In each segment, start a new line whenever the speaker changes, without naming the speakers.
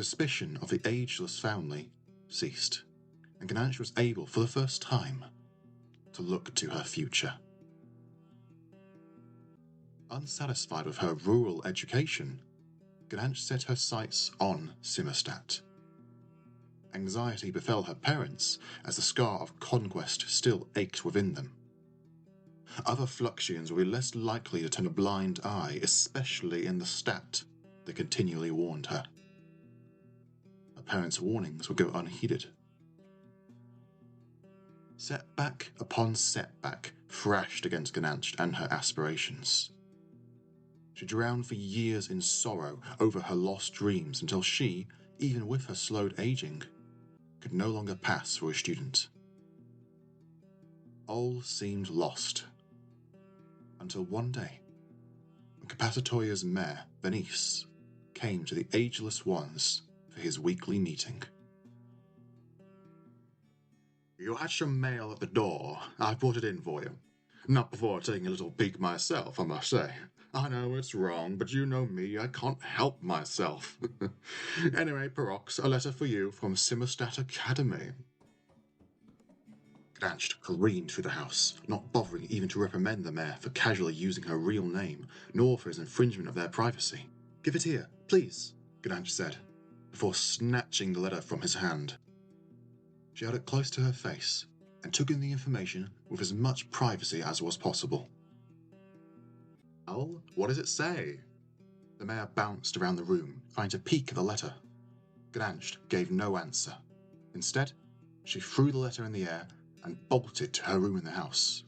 Suspicion of the ageless family ceased, and Ganesh was able, for the first time, to look to her future. Unsatisfied with her rural education, Ganesh set her sights on Simmerstat. Anxiety befell her parents as the scar of conquest still ached within them. Other Fluxians would be less likely to turn a blind eye, especially in the stat, they continually warned her. Her parents' warnings would go unheeded. Setback upon setback thrashed against Ganesh and her aspirations. She drowned for years in sorrow over her lost dreams until she, even with her slowed aging, could no longer pass for a student. All seemed lost, until one day, when Capacitoya's mare, Venice, came to the Ageless Ones for his weekly meeting. "You had your mail at the door. I brought it in for you. Not before taking a little peek myself, I must say. I know it's wrong, but you know me, I can't help myself. Anyway, Perox, a letter for you from Simmerstat Academy." Ganesh careened through the house, not bothering even to reprimand the mayor for casually using her real name, nor for his infringement of their privacy. "Give it here, please," Ganesh said, before snatching the letter from his hand. She held it close to her face and took in the information with as much privacy as was possible. "Well, what does it say?" The mayor bounced around the room, trying to peek at the letter. Ganesh gave no answer. Instead, she threw the letter in the air and bolted to her room in the house.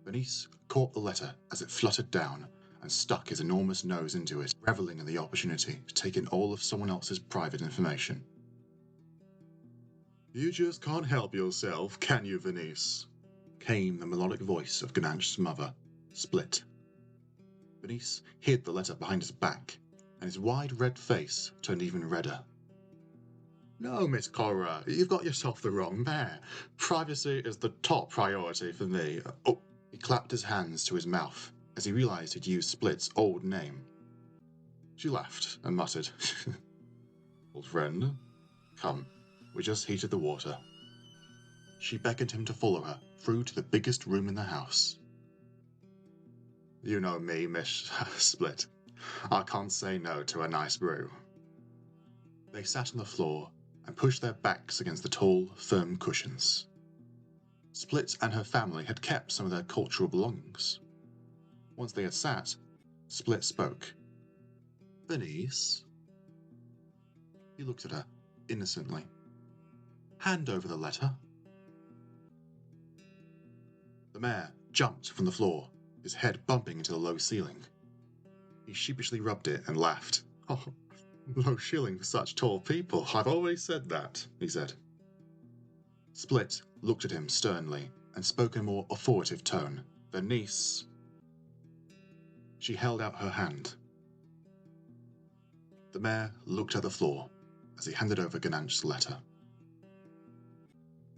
Venice caught the letter as it fluttered down and stuck his enormous nose into it, reveling in the opportunity to take in all of someone else's private information. "You just can't help yourself, can you, Venice?" came the melodic voice of Ganesh's mother, Split. Venice hid the letter behind his back, and his wide red face turned even redder. "No, Miss Cora, you've got yourself the wrong mare. Privacy is the top priority for me." Oh, he clapped his hands to his mouth as he realized he'd used Split's old name. She laughed and muttered, "Old friend, come, we just heated the water." She beckoned him to follow her through to the biggest room in the house. "You know me, Miss Split. I can't say no to a nice brew." They sat on the floor and pushed their backs against the tall, firm cushions. Split and her family had kept some of their cultural belongings. Once they had sat, Split spoke. "Venice?" He looked at her, innocently. "Hand over the letter." The mayor jumped from the floor, his head bumping into the low ceiling. He sheepishly rubbed it and laughed. "Oh, low ceiling for such tall people, I've always said that," he said. Split looked at him sternly and spoke in a more authoritative tone. "Venice." She held out her hand. The mayor looked at the floor as he handed over Ganesh's letter.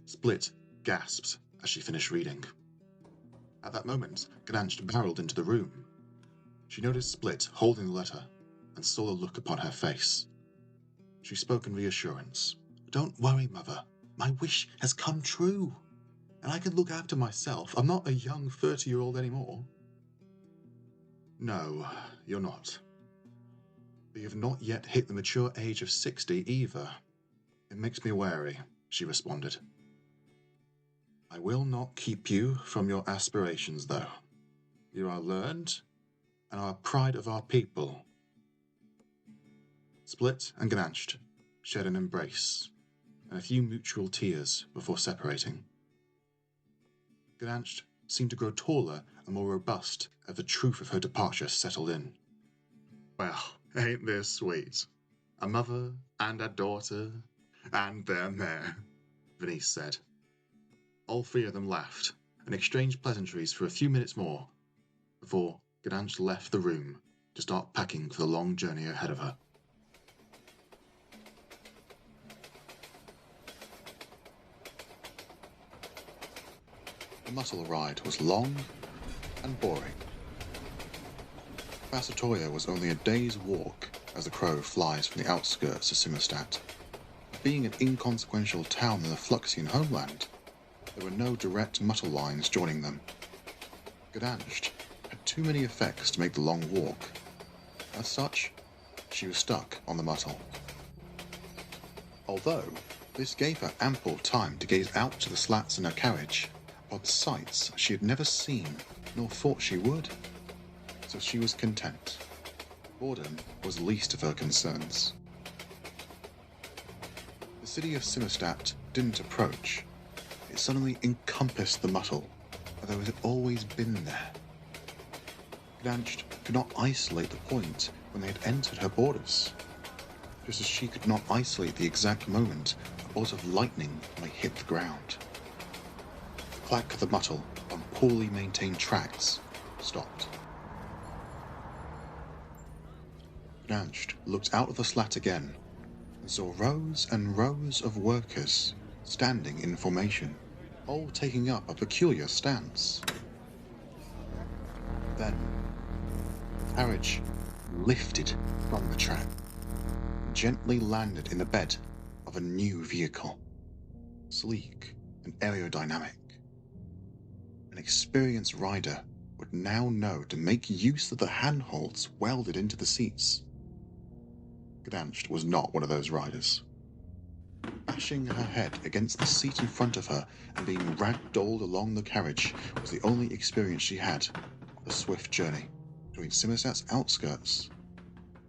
Split gasped as she finished reading. At that moment, Ganesh barreled into the room. She noticed Split holding the letter and saw the look upon her face. She spoke in reassurance. "Don't worry, Mother. My wish has come true, and I can look after myself. I'm not a young 30-year-old anymore." "No, you're not. But you've not yet hit the mature age of 60 either. It makes me wary," she responded. "I will not keep you from your aspirations, though. You are learned and are a pride of our people." Split and Ganesh shared an embrace and a few mutual tears before separating. Ganesh seemed to grow taller and more robust as the truth of her departure settled in. "Well, ain't this sweet? A mother and a daughter and their mare," Venice said. All three of them laughed and exchanged pleasantries for a few minutes more before Ganesh left the room to start packing for the long journey ahead of her. The Muscle ride was long and boring. Pasatoya was only a day's walk as the crow flies from the outskirts of Simmerstadt. Being an inconsequential town in the Fluxian homeland, there were no direct Mutter lines joining them. Gdansk had too many effects to make the long walk. As such, she was stuck on the Muttle. Although, this gave her ample time to gaze out to the slats in her carriage, upon sights she had never seen nor thought she would. So she was content. Boredom was least of her concerns. The city of Simmerstadt didn't approach. It suddenly encompassed the Muttle, although it had always been there. Gdansk could not isolate the point when they had entered her borders, just as she could not isolate the exact moment a bolt of lightning might hit the ground. The clack of the Muttle on poorly maintained tracks stopped. Gdansk looked out of the slat again and saw rows and rows of workers standing in formation, all taking up a peculiar stance. Then, the carriage lifted from the track and gently landed in the bed of a new vehicle, sleek and aerodynamic. An experienced rider would now know to make use of the handholds welded into the seats. Gdansk was not one of those riders. Bashing her head against the seat in front of her and being ragdolled along the carriage was the only experience she had of the swift journey between Simmerstadt's outskirts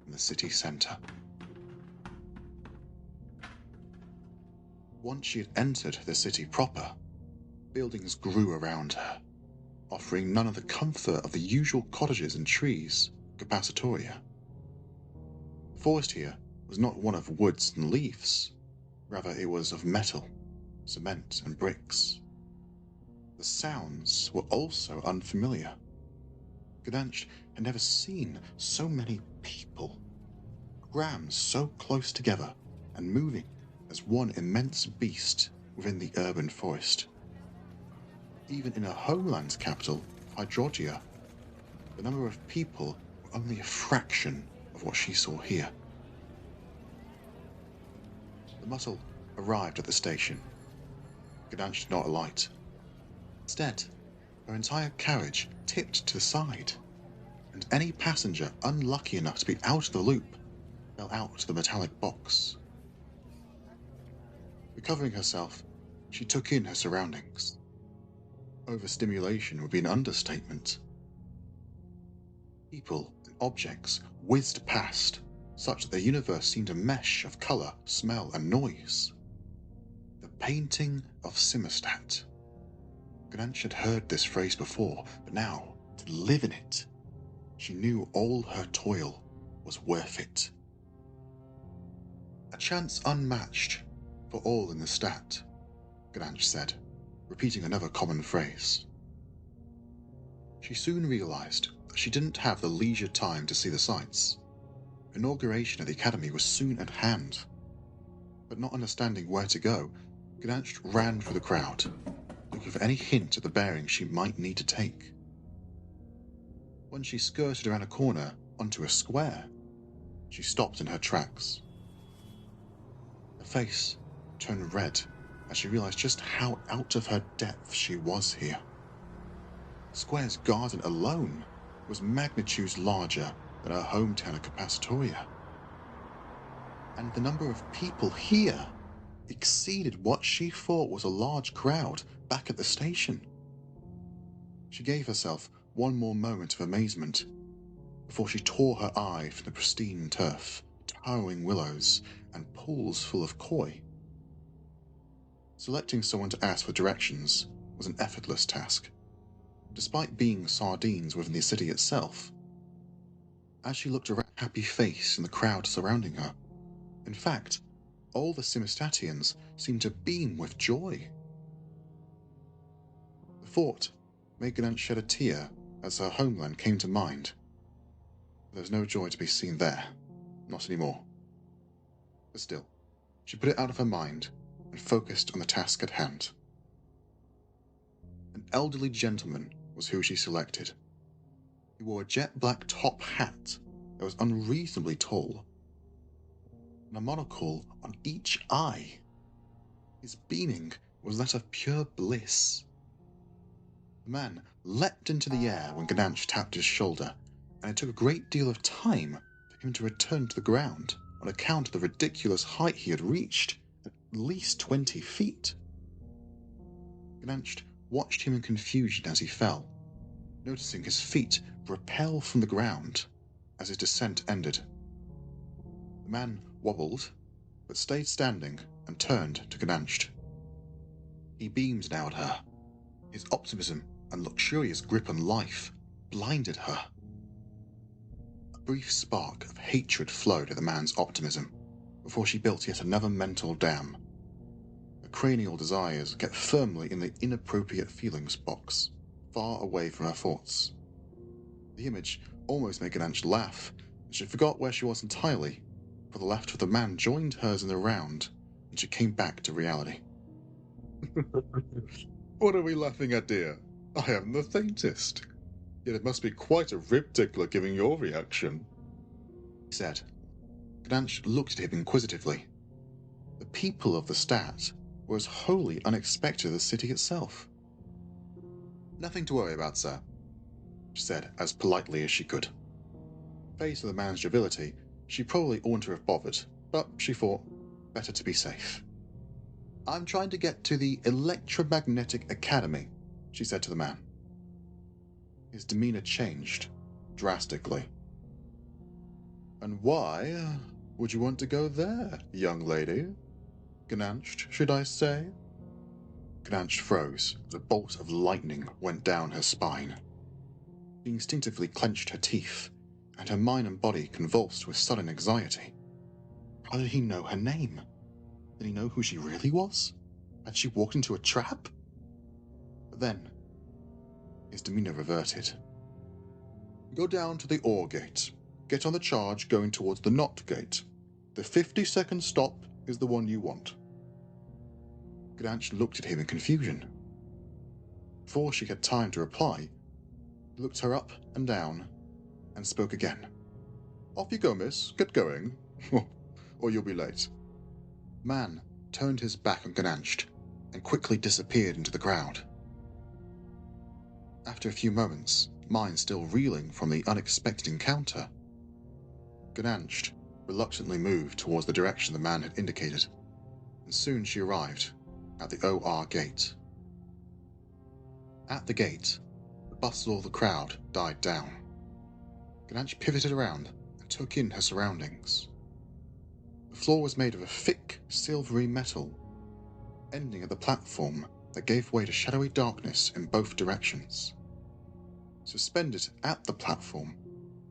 and the city centre. Once she had entered the city proper, buildings grew around her, offering none of the comfort of the usual cottages and trees of Capacitoria. The forest here was not one of woods and leaves. Rather, it was of metal, cement, and bricks. The sounds were also unfamiliar. Gdansk had never seen so many people, grams so close together and moving as one immense beast within the urban forest. Even in her homeland's capital, Hydrogia, the number of people were only a fraction of what she saw here. The Muttle arrived at the station. Gdansk did not alight. Instead, her entire carriage tipped to the side, and any passenger unlucky enough to be out of the loop fell out to the metallic box. Recovering herself, she took in her surroundings. Overstimulation would be an understatement. People and objects whizzed past, such that the universe seemed a mesh of colour, smell, and noise. The painting of Simmerstadt. Gdansk had heard this phrase before, but now, to live in it, she knew all her toil was worth it. A chance unmatched for all in the stat, Gdansk said, repeating another common phrase. She soon realised that she didn't have the leisure time to see the sights. Inauguration at the academy was soon at hand. But not understanding where to go, Gdansk ran through the crowd, looking for any hint at the bearing she might need to take. When she skirted around a corner onto a square, she stopped in her tracks. Her face turned red as she realised just how out of her depth she was here. The square's garden alone was magnitudes larger than her hometown of Capacitoria. And the number of people here exceeded what she thought was a large crowd back at the station. She gave herself one more moment of amazement before she tore her eye from the pristine turf, towering willows, and pools full of koi. Selecting someone to ask for directions was an effortless task, despite being sardines within the city itself. As she looked around, a happy face in the crowd surrounding her. In fact, all the Simmerstadtians seemed to beam with joy. The thought made Gdansk shed a tear as her homeland came to mind. There was no joy to be seen there, not anymore. But still, she put it out of her mind and focused on the task at hand. An elderly gentleman was who she selected. He wore a jet black top hat that was unreasonably tall and a monocle on each eye. His beaming was that of pure bliss. The man leapt into the air when Ganansh tapped his shoulder, and it took a great deal of time for him to return to the ground on account of the ridiculous height he had reached, at least 20 feet. Ganansh watched him in confusion as he fell, noticing his feet repel from the ground as his descent ended. The man wobbled, but stayed standing and turned to Ganansh. He beamed now at her. His optimism and luxurious grip on life blinded her. A brief spark of hatred flowed at the man's optimism before she built yet another mental dam. Her cranial desires kept firmly in the inappropriate feelings box, far away from her thoughts. The image almost made Ganansh laugh, and she forgot where she was entirely, for the laughter of the man joined hers in the round, and she came back to reality. What are we laughing at, dear? I haven't the faintest. Yet it must be quite a rib tickler giving your reaction, he said. Ganansh looked at him inquisitively. The people of the Stat were as wholly unexpected as the city itself. Nothing to worry about, sir, she said as politely as she could. Faced with the man's joviality, she probably oughtn't to have bothered, but she thought, better to be safe. I'm trying to get to the Electromagnetic Academy, she said to the man. His demeanor changed drastically. And why would you want to go there, young lady? Ganansh, should I say? Ganansh froze as a bolt of lightning went down her spine. She instinctively clenched her teeth, and her mind and body convulsed with sudden anxiety. How did he know her name? Did he know who she really was? Had she walked into a trap? But then, his demeanor reverted. Go down to the ore gate. Get on the charge going towards the knot gate. The 50-second stop is the one you want. Ganansh looked at him in confusion. Before she had time to reply, he looked her up and down and spoke again. Off you go, miss. Get going. Or you'll be late. Man turned his back on Ganansh and quickly disappeared into the crowd. After a few moments, mind still reeling from the unexpected encounter, Ganansh reluctantly moved towards the direction the man had indicated, and soon she arrived at the OR gate. At the gate, the bustle of the crowd died down. Ganansh pivoted around and took in her surroundings. The floor was made of a thick, silvery metal, ending at the platform that gave way to shadowy darkness in both directions. Suspended at the platform,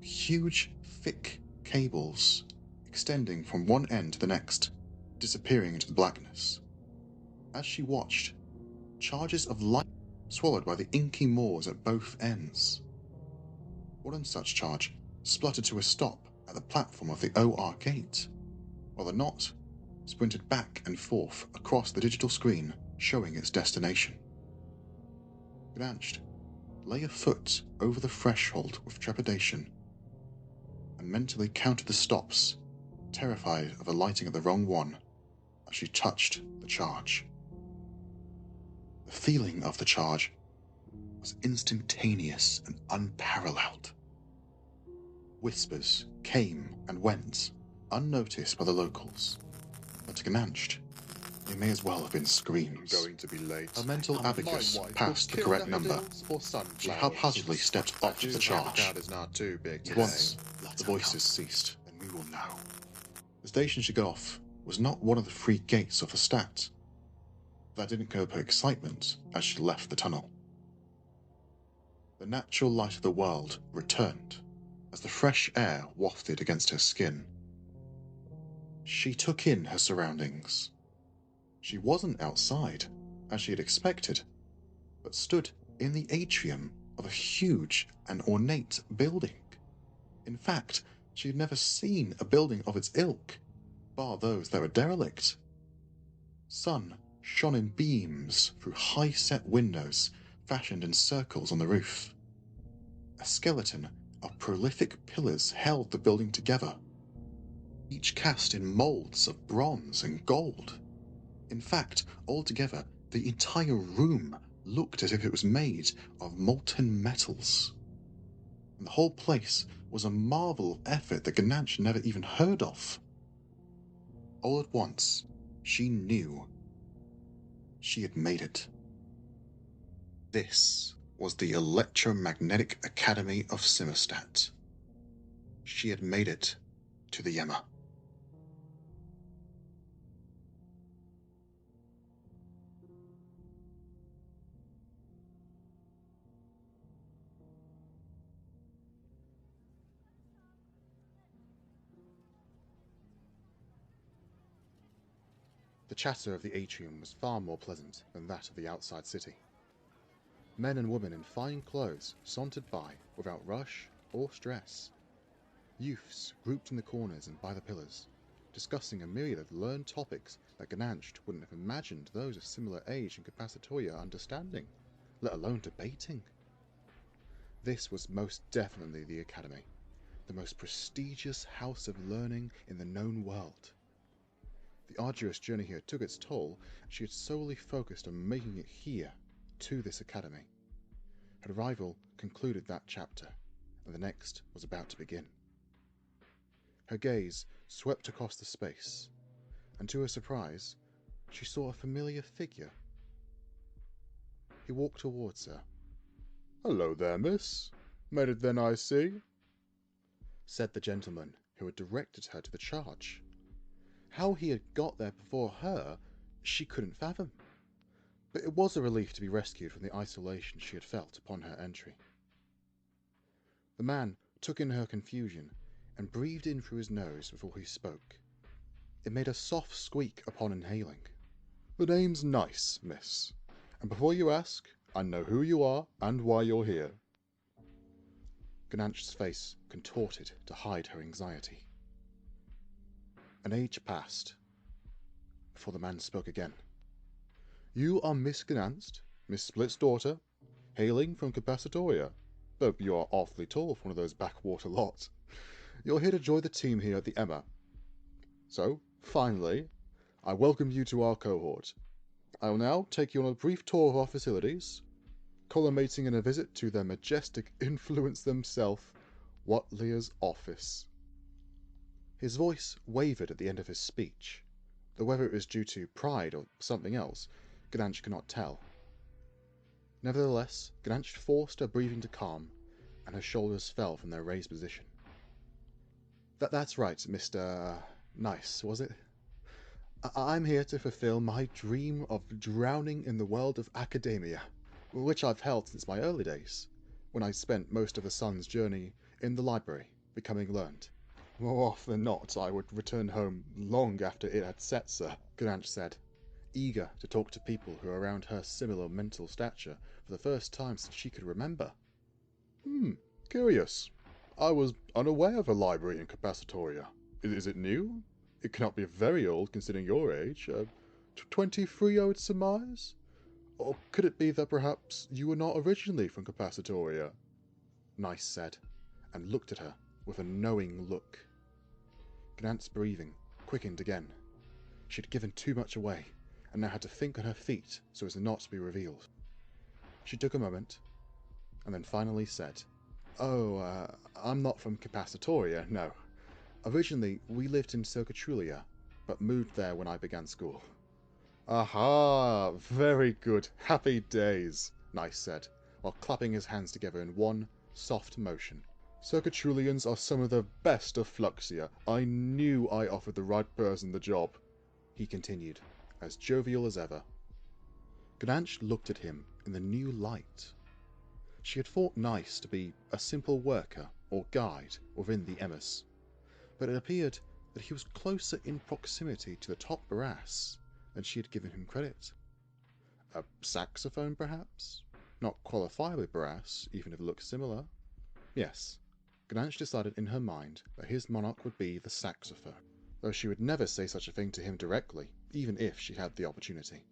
huge, thick cables extending from one end to the next, disappearing into the blackness. As she watched, charges of light swallowed by the inky moors at both ends. One such charge spluttered to a stop at the platform of the OR gate, while the knot sprinted back and forth across the digital screen showing its destination. Ganansh lay a foot over the threshold with trepidation and mentally counted the stops, terrified of alighting at the wrong one as she touched the charge. The feeling of the charge was instantaneous and unparalleled. Whispers came and went, unnoticed by the locals, but to Ganansh, they may as well have been screams.
I'm going to be late.
Her mental abacus passed the correct number. She haphazardly stepped off the charge.
Is not too big
At once, the voices ceased. Then we will know. The station she got off was not one of the 3 gates of the Stat. That didn't curb her excitement as she left the tunnel. The natural light of the world returned as the fresh air wafted against her skin. She took in her surroundings. She wasn't outside, as she had expected, but stood in the atrium of a huge and ornate building. In fact, she had never seen a building of its ilk, bar those that were derelict. Sun shone in beams through high-set windows fashioned in circles on the roof. A skeleton of prolific pillars held the building together. each cast in moulds of bronze and gold. In fact, altogether, the entire room looked as if it was made of molten metals. And the whole place was a marvel of effort that Gananch never even heard of. All at once, she knew she had made it. This was the Electromagnetic Academy of Simmerstat. She had made it to the EMA. The chatter of the atrium was far more pleasant than that of the outside city. Men and women in fine clothes sauntered by without rush or stress. Youths grouped in the corners and by the pillars, discussing a myriad of learned topics that Gananch wouldn't have imagined those of similar age and Capacitoria understanding, let alone debating. This was most definitely the Academy, the most prestigious house of learning in the known world. The arduous journey here took its toll, and she had solely focused on making it here, to this academy. Her arrival concluded that chapter, and the next was about to begin. Her gaze swept across the space, and to her surprise, she saw a familiar figure. He walked towards her. "Hello there, miss. Made it then, I see," said the gentleman who had directed her to the charge. How he had got there before her, she couldn't fathom. But it was a relief to be rescued from the isolation she had felt upon her entry. The man took in her confusion and breathed in through his nose before he spoke. It made a soft squeak upon inhaling. "The name's Nice, miss, and before you ask, I know who you are and why you're here." Gananch's face contorted to hide her anxiety. An age passed before the man spoke again. "You are Miss Gananst, Miss Split's daughter, hailing from Capacitoria, though you are awfully tall for one of those backwater lot. You're here to join the team here at the EMA. So, finally, I welcome you to our cohort. I will now take you on a brief tour of our facilities, culminating in a visit to their majestic influence themselves, Watlier's office." His voice wavered at the end of his speech, though whether it was due to pride or something else, Gananch could not tell. Nevertheless, Gananch forced her breathing to calm, and her shoulders fell from their raised position. That's right, Mr. Nice, was it? I'm here to fulfill my dream of drowning in the world of academia, which I've held since my early days, when I spent most of the sun's journey in the library, becoming learned. "More often than not, I would return home long after it had set, sir," Gananch said, eager to talk to people who were around her similar mental stature for the first time since she could remember. Curious. I was unaware of a library in Capacitoria. Is it new? It cannot be very old considering your age. 23, I would surmise? Or could it be that perhaps you were not originally from Capacitoria?" Nice said, and looked at her with a knowing look. Gananch's breathing quickened again. She had given too much away, and now had to think on her feet so as not to be revealed. She took a moment, and then finally said, "Oh, I'm not from Capacitoria, no. Originally, we lived in Circatrulia, but moved there when I began school." "Aha! Very good. Happy days," Nice said, while clapping his hands together in one soft motion. "Circatrulians are some of the best of Fluxia. I knew I offered the right person the job," he continued, as jovial as ever. Gananch looked at him in the new light. She had thought Nice to be a simple worker or guide within the emis, but it appeared that he was closer in proximity to the top brass than she had given him credit. A saxophone, perhaps? Not qualifiably brass, even if it looked similar. Yes, Gananch decided in her mind that his monarch would be the saxophone, though she would never say such a thing to him directly, even if she had the opportunity.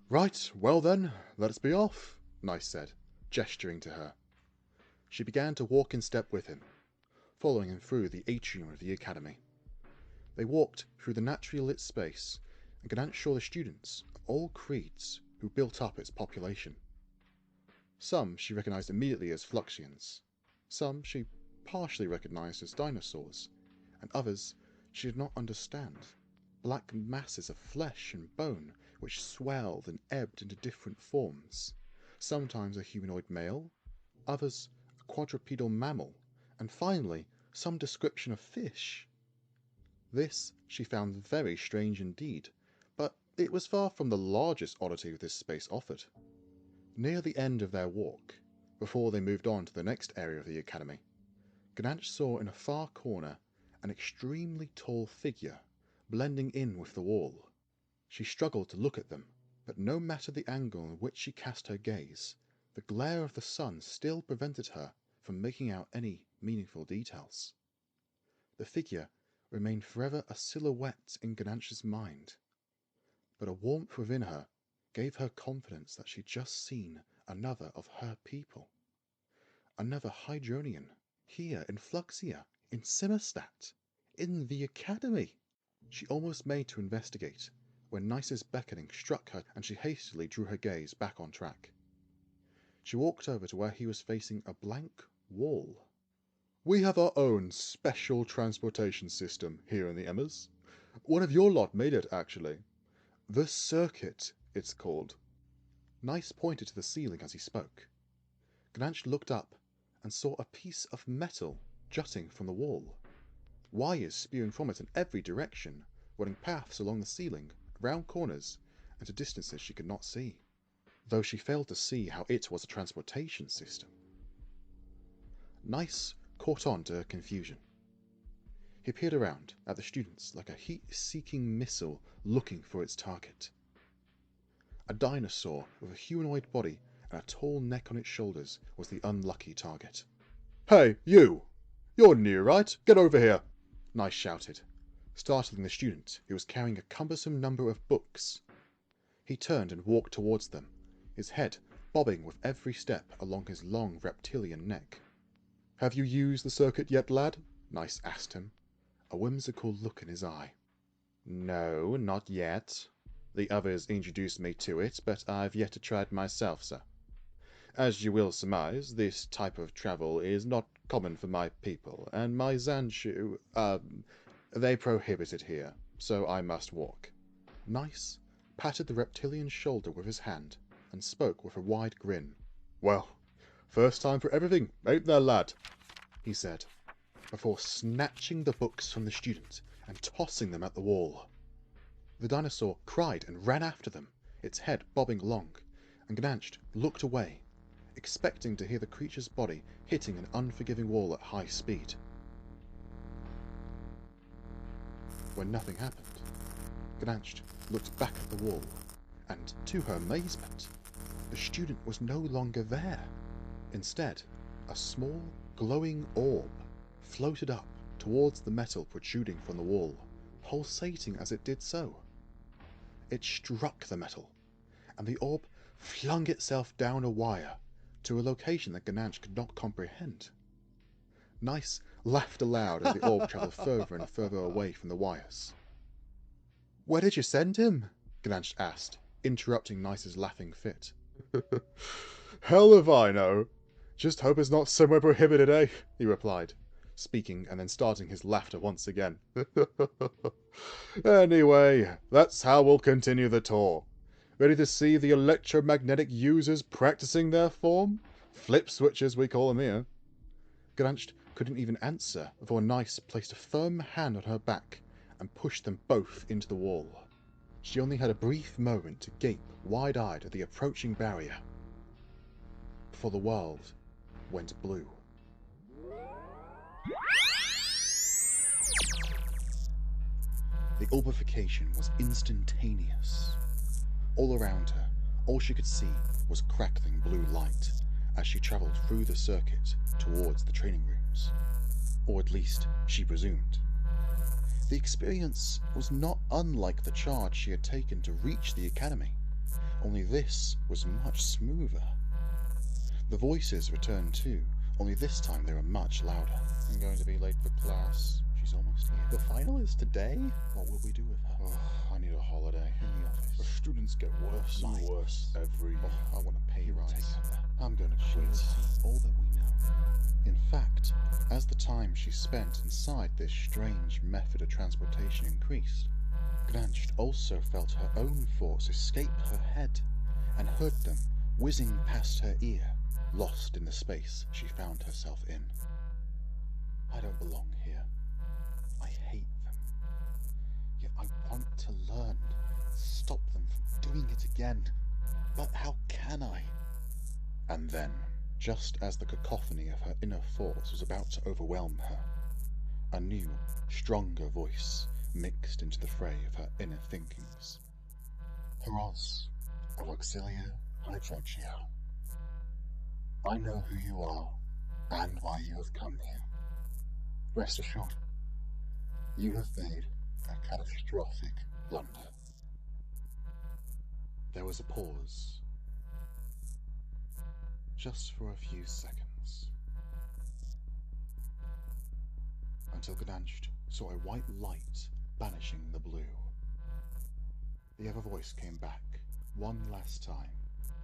"Right, well then, let's be off," Nice said, gesturing to her. She began to walk in step with him, following him through the atrium of the academy.
They walked through the naturally lit space, and Ganant saw the students of all creeds who built up its population. Some she recognized immediately as Fluxians, some she partially recognized as dinosaurs, and others she did not understand, black masses of flesh and bone which swelled and ebbed into different forms, sometimes a humanoid male, others a quadrupedal mammal, and finally some description of fish. This she found very strange indeed, but it was far from the largest oddity this space offered. Near the end of their walk, before they moved on to the next area of the academy, Gananch saw in a far corner an extremely tall figure blending in with the wall. She struggled to look at them, but no matter the angle in which she cast her gaze, the glare of the sun still prevented her from making out any meaningful details. The figure remained forever a silhouette in Gananch's mind, but a warmth within her gave her confidence that she'd just seen another of her people. Another Hydronian, here in Fluxia, in Simmerstat, in the academy. She almost made to investigate, when Nice's beckoning struck her and she hastily drew her gaze back on track. She walked over to where he was facing a blank wall. "We have our own special transportation system here in the EMAs. One of your lot made it, actually. The circuit, it's called." Nice pointed to the ceiling as he spoke. Gananch looked up and saw a piece of metal jutting from the wall, wires spewing from it in every direction, running paths along the ceiling, around corners, and to distances she could not see, though she failed to see how it was a transportation system. Nice caught on to her confusion. He peered around at the students like a heat-seeking missile looking for its target. A dinosaur with a humanoid body and a tall neck on its shoulders was the unlucky target. "Hey, you! You're new, right? Get over here!" Nice shouted, startling the student who was carrying a cumbersome number of books. He turned and walked towards them, his head bobbing with every step along his long reptilian neck. "Have you used the circuit yet, lad?" Nice asked him, a whimsical look in his eye. "No, not yet. The others introduced me to it, but I've yet to try it myself, sir. As you will surmise, this type of travel is not common for my people, and my Zanshu, they prohibit it here, so I must walk." Nice patted the reptilian's shoulder with his hand, and spoke with a wide grin. "Well, first time for everything, ain't there, lad?" he said, before snatching the books from the student and tossing them at the wall. The dinosaur cried and ran after them, its head bobbing along, and Gananch looked away, expecting to hear the creature's body hitting an unforgiving wall at high speed. When nothing happened, Gananch looked back at the wall, and to her amazement, the student was no longer there. Instead, a small, glowing orb floated up towards the metal protruding from the wall, pulsating as it did so. It struck the metal, and the orb flung itself down a wire to a location that Gananch could not comprehend. Nice laughed aloud as the orb travelled further and further away from the wires. "Where did you send him?" Gananch asked, interrupting Nice's laughing fit. "Hell if I know. Just hope it's not somewhere prohibited, eh?" he replied, speaking and then starting his laughter once again. "Anyway, that's how we'll continue the tour. Ready to see the electromagnetic users practicing their form? Flip switches, we call them here." Gananch couldn't even answer before Nice placed a firm hand on her back and pushed them both into the wall. She only had a brief moment to gape wide-eyed at the approaching barrier, before the world went blue. The orbification was instantaneous. All around her, all she could see was crackling blue light as she travelled through the circuit towards the training rooms. Or at least, she presumed. The experience was not unlike the charge she had taken to reach the academy, only this was much smoother. The voices returned too, only this time they were much louder. "I'm going to be late for class. She's almost here. The final is today? What will we do with her? Oh, I need a holiday in the office. The students get worse and worse every year. I want a pay rise. I'm going to quit. She'll see all that we know. In fact, as the time she spent inside this strange method of transportation increased, Gdansht also felt her own thoughts escape her head and heard them whizzing past her ear, lost in the space she found herself in. I don't belong here. I hate them. Yet I want to learn, stop them from doing it again. But how can I? And then, just as the cacophony of her inner thoughts was about to overwhelm her, a new, stronger voice mixed into the fray of her inner thinkings. Heros of Auxilia Hydrogia, I know who you are and why you have come here. Rest assured, you have made a catastrophic blunder. There was a pause, just for a few seconds, until Gdansht saw a white light banishing the blue. The other voice came back, one last time,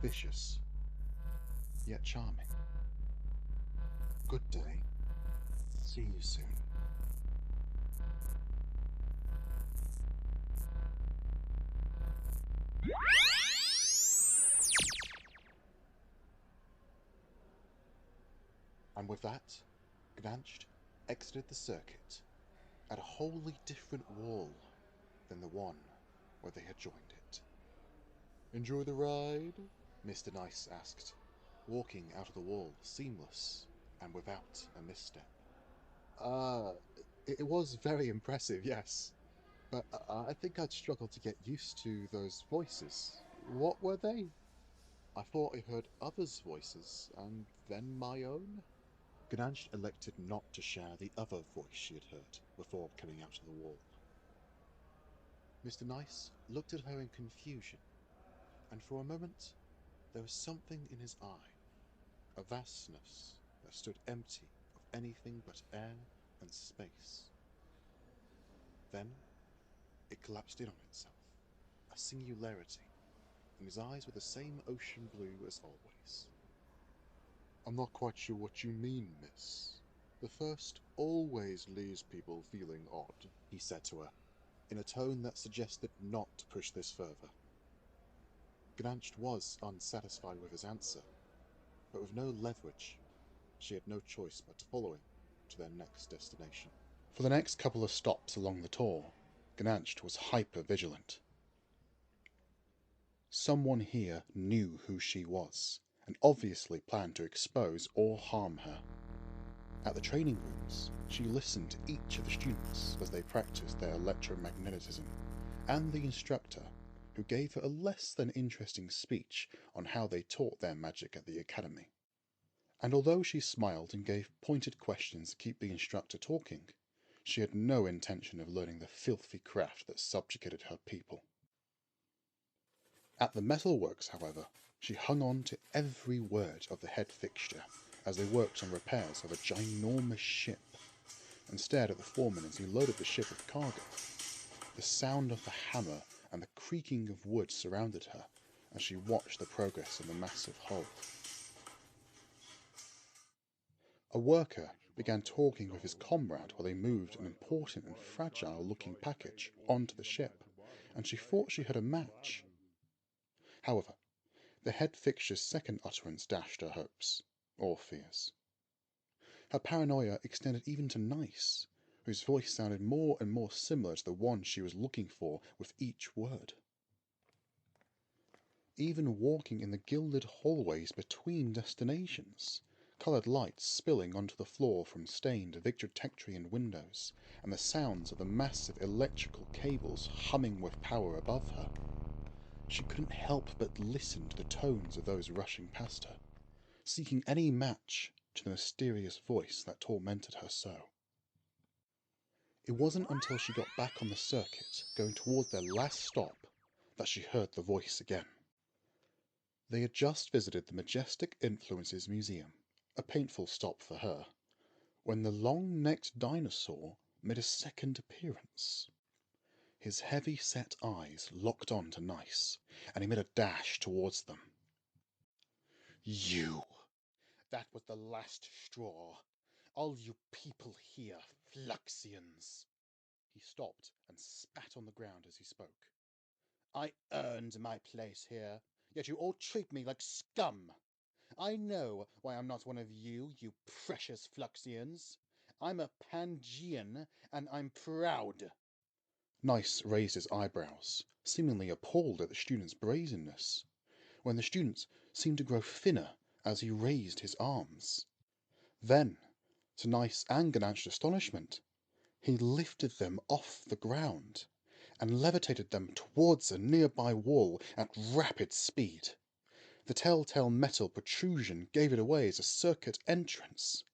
vicious, yet charming. Good day. See you soon. And with that, Gdansht exited the circuit at a wholly different wall than the one where they had joined it. Enjoy the ride? Mr. Nice asked, walking out of the wall seamless and without a misstep. It was very impressive, yes. But I think I'd struggle to get used to those voices. What were they? I thought I heard others' voices, and then my own. Gdansht elected not to share the other voice she had heard before coming out of the wall. Mr. Nice looked at her in confusion, and for a moment there was something in his eye, a vastness that stood empty of anything but air and space. Then it collapsed in on itself, a singularity, and his eyes were the same ocean blue as always. I'm not quite sure what you mean, miss. The first always leaves people feeling odd, he said to her, in a tone that suggested not to push this further. Gdansht was unsatisfied with his answer, but with no leverage, she had no choice but to follow him to their next destination. For the next couple of stops along the tour, Gdansht was hyper-vigilant. Someone here knew who she was, and obviously planned to expose or harm her. At the training rooms, she listened to each of the students as they practiced their electromagnetism, and the instructor, who gave her a less than interesting speech on how they taught their magic at the academy. And although she smiled and gave pointed questions to keep the instructor talking, she had no intention of learning the filthy craft that subjugated her people. At the metalworks, however, she hung on to every word of the head fixture as they worked on repairs of a ginormous ship, and stared at the foreman as he loaded the ship with cargo. The sound of the hammer and the creaking of wood surrounded her as she watched the progress of the massive hull. A worker began talking with his comrade while they moved an important and fragile-looking package onto the ship, and she thought she heard a match. However, the head fixture's second utterance dashed her hopes, or fears. Her paranoia extended even to Nice, whose voice sounded more and more similar to the one she was looking for with each word. Even walking in the gilded hallways between destinations, coloured lights spilling onto the floor from stained Victor-Tectrian windows, and the sounds of the massive electrical cables humming with power above her. She couldn't help but listen to the tones of those rushing past her, seeking any match to the mysterious voice that tormented her so. It wasn't until she got back on the circuit, going toward their last stop, that she heard the voice again. They had just visited the Majestic Influences Museum, a painful stop for her, when the long-necked dinosaur made a second appearance. His heavy-set eyes locked on to Nice, and he made a dash towards them. "You! That was the last straw. All you people here, Fluxians!" He stopped and spat on the ground as he spoke. "I earned my place here, yet you all treat me like scum. I know why I'm not one of you, you precious Fluxians. I'm a Pangean, and I'm proud." Nice raised his eyebrows, seemingly appalled at the student's brazenness, when the student seemed to grow thinner as he raised his arms. Then, to Nice and Gananch's astonishment, he lifted them off the ground and levitated them towards a nearby wall at rapid speed. The telltale metal protrusion gave it away as a circuit entrance,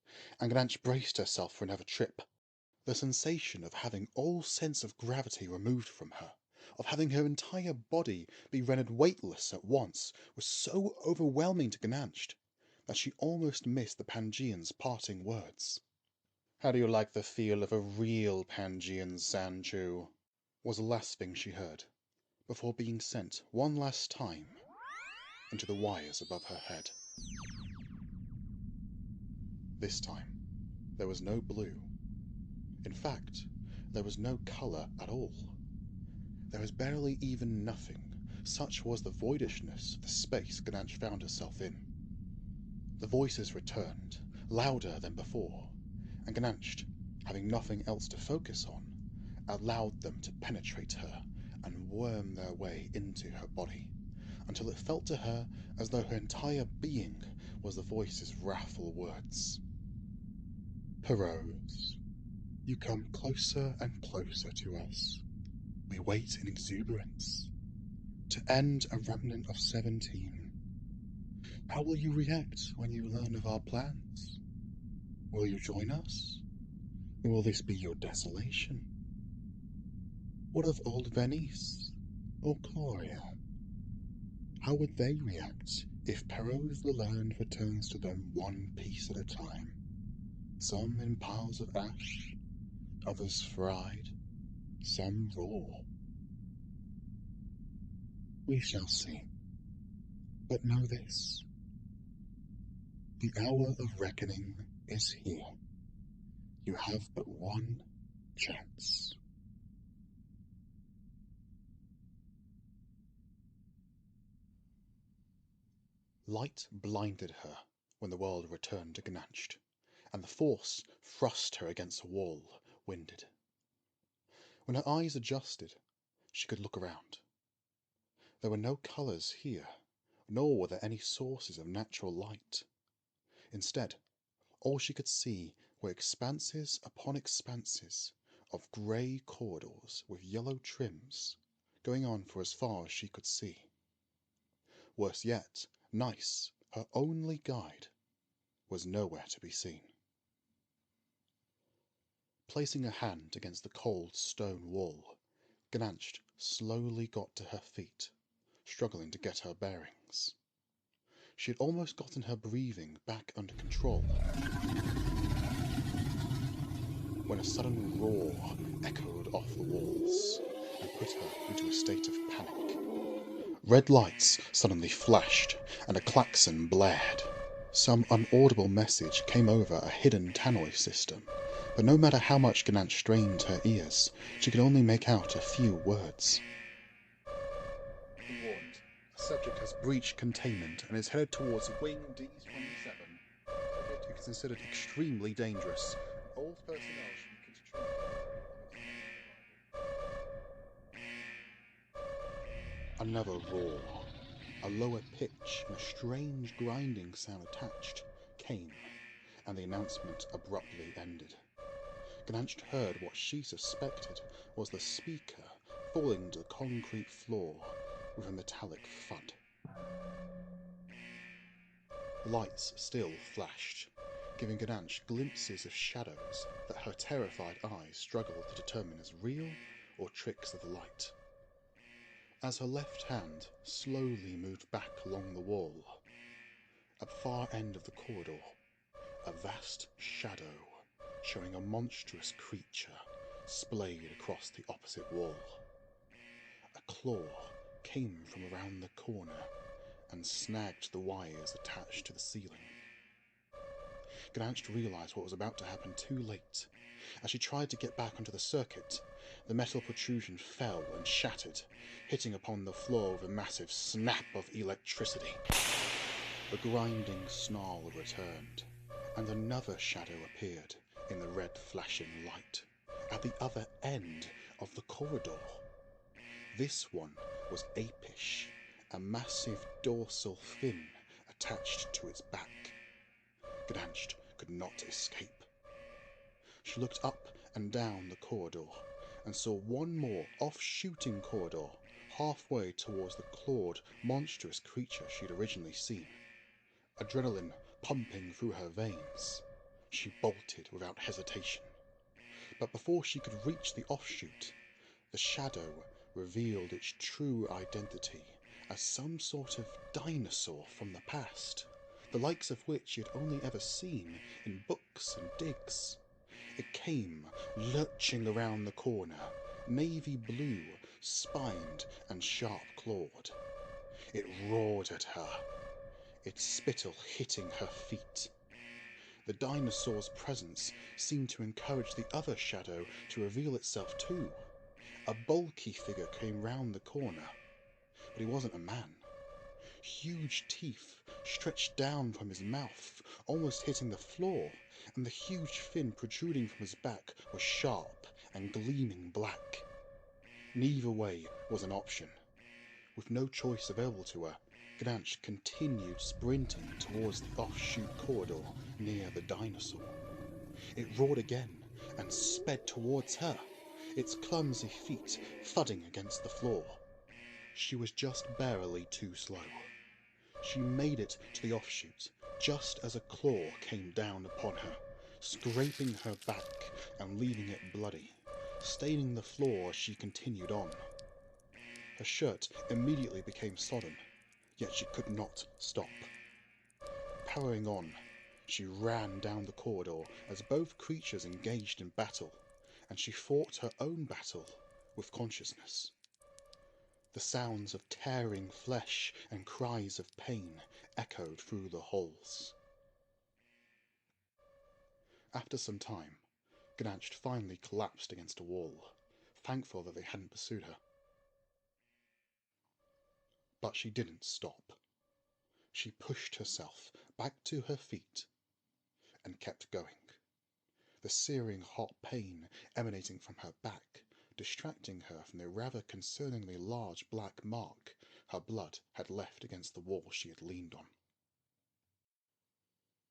and Gananch braced herself for another trip. The sensation of having all sense of gravity removed from her, of having her entire body be rendered weightless at once, was so overwhelming to Gananch that she almost missed the Pangean's parting words. "How do you like the feel of a real Pangean, Sanchu?" was the last thing she heard, before being sent one last time into the wires above her head. This time, there was no blue. In fact, there was no colour at all. There was barely even nothing, such was the voidishness of the space Gananch found herself in. The voices returned, louder than before, and Gananch, having nothing else to focus on, allowed them to penetrate her and worm their way into her body, until it felt to her as though her entire being was the voice's wrathful words. "Perrose, you come closer and closer to us. We wait in exuberance. To end a remnant of 17. How will you react when you learn of our plans? Will you join us? Or will this be your desolation? What of old Venice or Gloria? How would they react if Perrose the Learned returns to them one piece at a time? Some in piles of ash, others fried, some raw. We shall see. But know this. The hour of reckoning is here. You have but one chance." Light blinded her when the world returned to Gananch, and the force thrust her against a wall, winded. When her eyes adjusted, she could look around. There were no colours here, nor were there any sources of natural light. Instead, all she could see were expanses upon expanses of grey corridors with yellow trims, going on for as far as she could see. Worse yet, Nice, her only guide, was nowhere to be seen. Placing a hand against the cold stone wall, Gananch slowly got to her feet, struggling to get her bearings. She had almost gotten her breathing back under control when a sudden roar echoed off the walls and put her into a state of panic. Red lights suddenly flashed and a klaxon blared. Some unaudible message came over a hidden tannoy system, but no matter how much Gananch strained her ears, she could only make out a few words. "Be warned. The subject has breached containment and is headed towards Wing D27. Subject is considered extremely dangerous. All personnel should be concentrated on Another roar. A lower pitch and a strange grinding sound attached came, and the announcement abruptly ended. Gananch heard what she suspected was the speaker falling to the concrete floor with a metallic thud. Lights still flashed, giving Gananch glimpses of shadows that her terrified eyes struggled to determine as real or tricks of the light. As her left hand slowly moved back along the wall, at the far end of the corridor, a vast shadow, showing a monstrous creature splayed across the opposite wall. A claw came from around the corner and snagged the wires attached to the ceiling. Gdansk realised what was about to happen too late. As she tried to get back onto the circuit, the metal protrusion fell and shattered, hitting upon the floor with a massive snap of electricity. The grinding snarl returned, and another shadow appeared in the red flashing light, at the other end of the corridor. This one was apish, a massive dorsal fin attached to its back. Gdansk could not escape. She looked up and down the corridor and saw one more off-shooting corridor halfway towards the clawed, monstrous creature she'd originally seen. Adrenaline pumping through her veins, she bolted without hesitation. But before she could reach the offshoot, the shadow revealed its true identity as some sort of dinosaur from the past, the likes of which she had only ever seen in books and digs. It came lurching around the corner, navy blue, spined and sharp-clawed. It roared at her, its spittle hitting her feet. The dinosaur's presence seemed to encourage the other shadow to reveal itself too. A bulky figure came round the corner, but he wasn't a man. Huge teeth stretched down from his mouth, almost hitting the floor, and the huge fin protruding from his back was sharp and gleaming black. Neither way was an option. With no choice available to her, Gdansk continued sprinting towards the offshoot corridor near the dinosaur. It roared again and sped towards her, its clumsy feet thudding against the floor. She was just barely too slow. She made it to the offshoot just as a claw came down upon her, scraping her back and leaving it bloody, staining the floor as she continued on. Her shirt immediately became sodden, yet she could not stop. Powering on, she ran down the corridor as both creatures engaged in battle, and she fought her own battle with consciousness. The sounds of tearing flesh and cries of pain echoed through the halls. After some time, Gdansk finally collapsed against a wall, thankful that they hadn't pursued her. But she didn't stop. She pushed herself back to her feet and kept going, the searing hot pain emanating from her back distracting her from the rather concerningly large black mark her blood had left against the wall she had leaned on.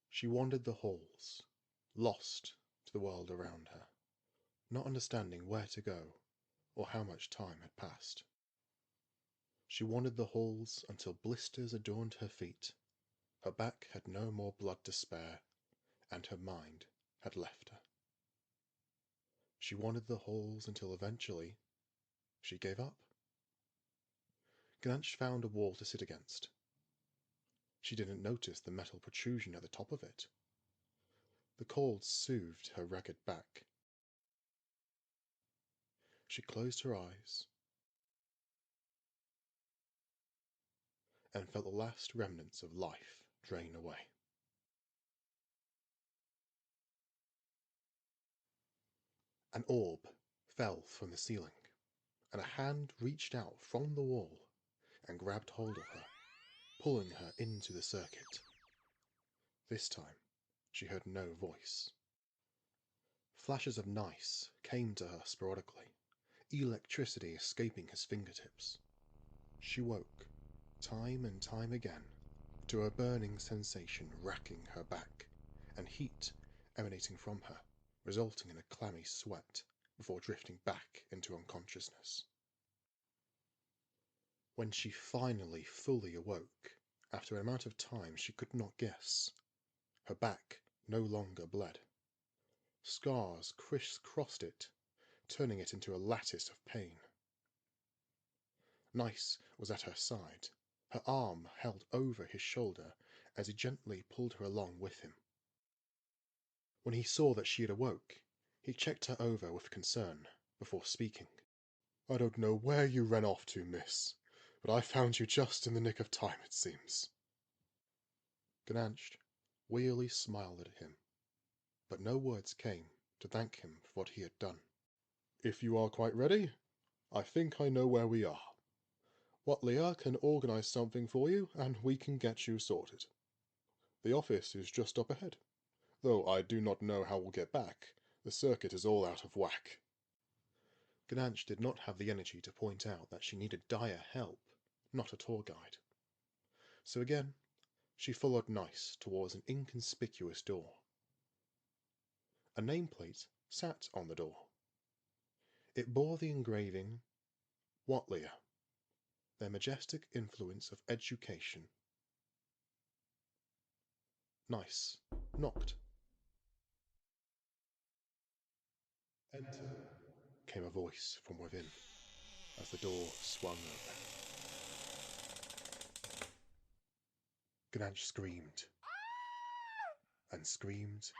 She wandered the halls, lost to the world around her, not understanding where to go or how much time had passed. She wandered the halls until blisters adorned her feet, her back had no more blood to spare, and her mind had left her. She wandered the halls until eventually she gave up. Gdansk found a wall to sit against. She didn't notice the metal protrusion at the top of it. The cold soothed her ragged back. She closed her eyes and felt the last remnants of life drain away. An orb fell from the ceiling, and a hand reached out from the wall and grabbed hold of her, pulling her into the circuit. This time, she heard no voice. Flashes of Nice came to her sporadically, electricity escaping his fingertips. She woke, time and time again, to a burning sensation racking her back, and heat emanating from her, resulting in a clammy sweat before drifting back into unconsciousness. When she finally fully awoke, after an amount of time she could not guess, her back no longer bled. Scars criss-crossed it, turning it into a lattice of pain. Nice was at her side, her arm held over his shoulder as he gently pulled her along with him. When he saw that she had awoke, He checked her over with concern before speaking. "I don't know where you ran off to, miss, but I found you just in the nick of time, it seems." Ganansh wearily smiled at him, but no words came to thank him for what he had done. "If you are quite ready, I think I know where we are. Watlia can organize something for you, and we can get you sorted. The office is just up ahead, though I do not know how we'll get back. The circuit is all out of whack." Ganansh did not have the energy to point out that she needed dire help, not a tour guide. So again, she followed Nice towards an inconspicuous door. A nameplate sat on the door. It bore the engraving, Watlia, their majestic influence of education. Nice knocked. "Enter," came a voice from within as the door swung open. Ganansh screamed, and screamed,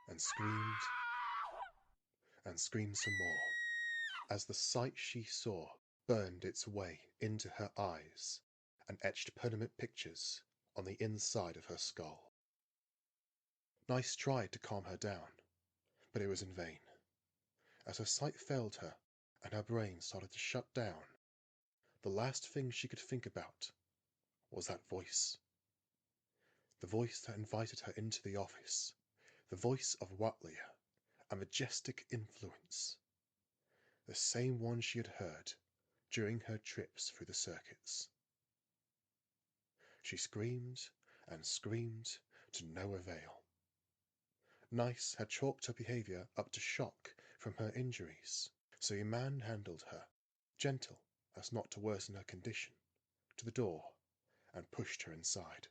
and screamed, and screamed some more, as the sight she saw burned its way into her eyes and etched permanent pictures on the inside of her skull. Nice tried to calm her down, but it was in vain. As her sight failed her and her brain started to shut down, the last thing she could think about was that voice. The voice that invited her into the office. The voice of Watlia, a majestic influence. The same one she had heard during her trips through the circuits. She screamed and screamed to no avail. Nice had chalked her behavior up to shock from her injuries, so he manhandled her, gentle as not to worsen her condition, to the door and pushed her inside.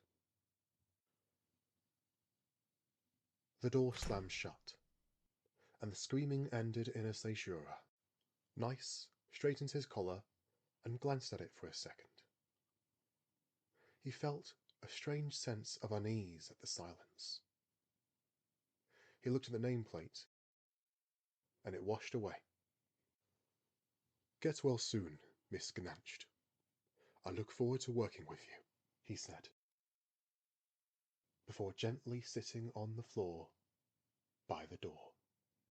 The door slammed shut, and the screaming ended in a caesura. Nice straightened his collar and glanced at it for a second. He felt a strange sense of unease at the silence. He looked at the nameplate, and it washed away. "Get well soon, Miss Ganansh. I look forward to working with you," he said, before gently sitting on the floor by the door.